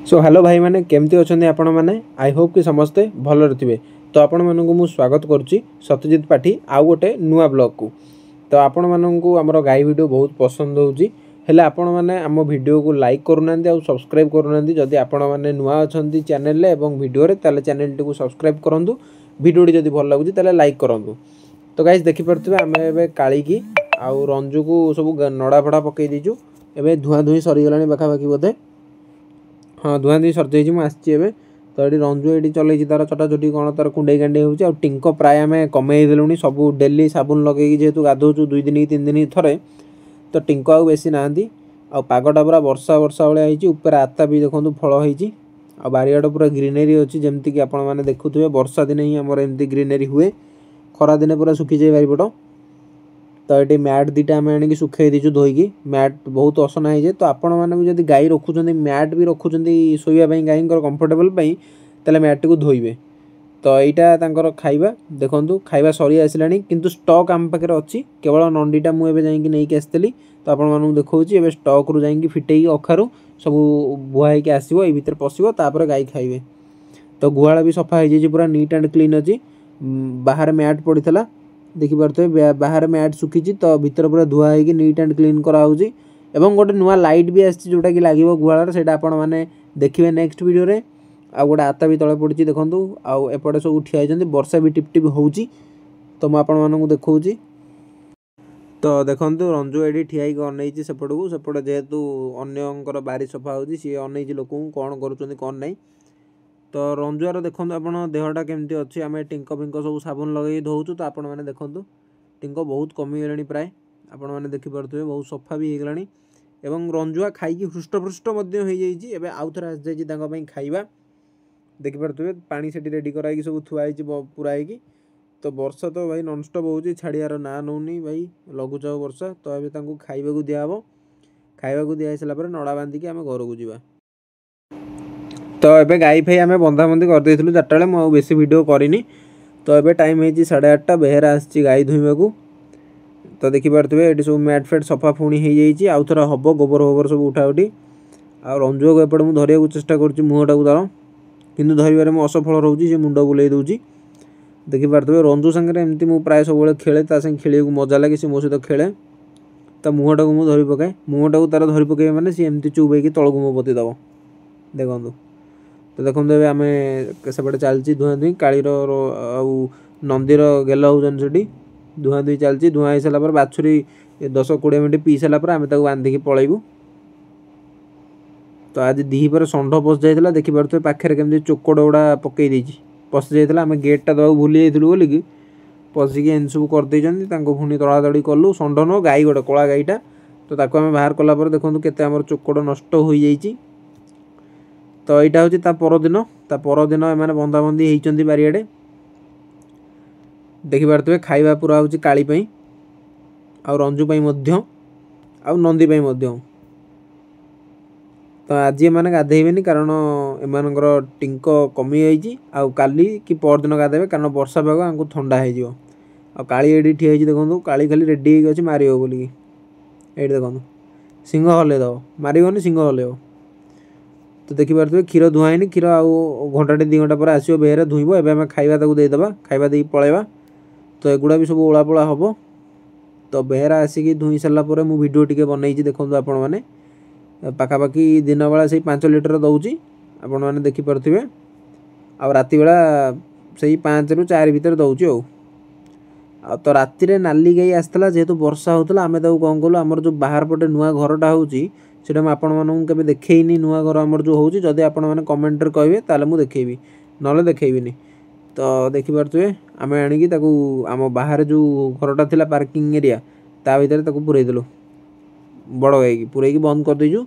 So hello भाई मैंने केमती अच्छा आपण मैंने आई होप कि समस्ते भल थे। तो आपण मानक मु स्वागत करुच्ची सत्यजित पाठी आउ गोटे नुआ ब्लॉग को। तो आपण मानक आमर गाई वीडियो बहुत पसंद होउची हेले आपण माने आम वीडियो को लाइक करूना आ सब्सक्राइब करूना। जदि आपण मैंने नुआ अच्छा चैनल एवं वीडियो ताले चैनल टी सब्सक्राइब करूँ। वीडियो जदि भल लगुच ताले लाइक करूँ। तो गाइस देखिपे आम ए काली की आउ रंजू को सब नड़ा फड़ा पकई दीचु। एवं धुआं धुई सरीगला पाखापाखि बोधे हाँ धुआं दी सर मुझे एवं तो ये रंजू ये चलती तार चटा चुटी कौन तार कुंडे कांडे हो टिंको प्राय आम कमे देलुनी सब डेली साबुन लगे जेहेतु गाधौचु 2 दिन 3 दिन थे। तो टिंको आउ बेसी ना पागटा पूरा वर्षा वर्षा भाई ऊपर आत्ता भी देखो फल होती बारियाड़ पूरा ग्रीनरी अच्छी जमती कि आपण मैंने देखुए वर्षा दिन ही आमर एमती ग्रीनरी हुए खरा दिन पूरा सुखी जाए बारिपट। तो ये मैट दीटा आम आनी सुखे दीचु धोईकी मैट बहुत असना है। तो आपण मैंने भी गाई रखुच्च मैट भी रखुच्च शोवाई गाई कंफर्टेबल तेल मैट को धोइबे। तो यहाँ खाइबा देखु खाइबा सरी आसला किंतु स्टॉक आम पाखे अच्छी केवल नंडीटा मुझे जाकि नहीं आसती। तो आपण मानक देखा स्टॉक रू जा फिटे अखारू सब बुआई आसो ये भितर पशो तापर गाई खाइबे। तो गुहाल भी सफा हो पूरा नीट एंड क्लीन अच्छी बाहर मैट पड़ता देखिपे बाहर मैट सुखी तो भितर पूरा धुआ होगी नीट एंड क्लीन कराऊँगी। एवं गोटे नुआ लाइट भी आसी जोटा कि लगे गुहाल से आपण मैंने देखिए नेक्स्ट वीडियो रे। आ गोटे आता भी तले पड़ी देखूँ आउ एपटे सब ठिया होती वर्षा भी टिप टिप हो। तो मुझे देखा तो देखो रंजू ये ठिया अनई सेपट को सेपटे जेहेतु अन्यर बारी सफा हो सी अनई लोक कौन कर कौन नहीं। तो रंजुआर देखो आप देहटा केमती अच्छी आम टिंको फिंको सब साबुन लगे धोचु। तो आपण मैंने देखो टिंको बहुत कमीगला प्राय आपण मैंने देखिपे बहुत सफा भी होगला एवं रंजुआ खाई हृष्टपृष्ट हो आउ थे आसी जाइए खाइबा देखिपे पानी से रेडी कराई सब थुआई पूरा है। तो वर्षा तो भाई ननस्टप हो छाड़ियार ना नौनी भाई लघुचाप वर्षा। तो ये खाइबा दिहब खाइबा दिखाई सारापर नड़ा बांधिकी आम घर को जावा। तो ये गाई फाई आम बंधाबंधी करदे 4टा बेले मुझे बेसी वीडियो करनी। तो ये टाइम हो 8:30 बेहरा आसी गाई धोइबा को। तो देखिपे ये सब मैट फैट सफा पुणी हो आउ थे हम गोबर होबर सब उठा उठी आ रंजू को एपटे मुझे धरिया चेष्टा कर मुहटा को तार कि धरवे मुझे असफल रोचे से मुंड बुले दूसरी। देखिपे रंजू सागर एमती मुझे प्राय सब खेले खेल मजा लगे सी मो सहित खेले। तो मुहटा को मुझे धरी पकाए मुहटा को तार धरी पकड़े मैंने सी एमती चुबे तलक मो पति दब देखूँ। तो देखो आम सेपटे चलती धुआं धुई कालीर आउ नंदीर गेल होचन से धुआं धुई चलती धुआं हो सारापर बाछुरी 10-20 मिनट पी सारापर आम बांधिकी पलैबू। तो आज दीपर षंढ पशि जाइए देखिपे पाखे केमती चोकड़ गुड़ा पकई पशि जाइए आम गेटा दवा भूली जाइलु बोलिकी पशिकी एन सब करदे पुणी तड़ातड़ी कलु षंढ नुह गाई गोटे कला गाईटा। तो ताको आम बाहर कलापर देखो केते आमर चोकड़ नष्ट हो जाइए। तो यहाँ हूँ ता परदिन एम बंधाबंधी होती बारियाड़े देखिपे खाइबा पूरा हूँ काली आउ रंजू आउ नंदी। तो आज एम गाधेबे कारण एम टिंको कमी जाइए आउ काली कि परदिन गाधेबे कारण वर्षा पाग आमको ठंडा हो काली ये ठिया देखो काली खाली रेडी अच्छी मार बोलिकी ये देखो सिंह हल्लेदब मारनी सिंह हल्लेब। तो देखिपे क्षीर धुआईनी क्षीर आउ घंटाटे 2 घंटा पर आसो बेहरा धुईब एवं खाइबा देदेबा खाइबा दे पलैबा। तो एगुड़ा भी सब ओलापोला हम। तो बेहरा आसिकी धुई सारापर मु वीडियो टिके बनई देखो आपण मैंने पाखापाखि दिन बेला से 5 लिटर दौची आपण मैंने देखिपे आ राति बेला से 5 ରୁ 4 भितर दौची आ। तो राति रे नाली गाई आसला जेहेतु वर्षा होता आम कौन कलु आमर जो बाहर पटे नुआ घरटा होची सेटा आपण मानू केबे देखैनी नुआ घर आमर जो होची जदि आपण माने कमेंट रे कहबे ताले मु देखैबी नले देखैबिनी। तो देखिपे आम आनिकी ताकू आम बाहर जो घरटा थिला पार्किंग एरिया ता भीतर ताकू पुरई देलु बड़ गाई पुरैकी बंद कर देजु।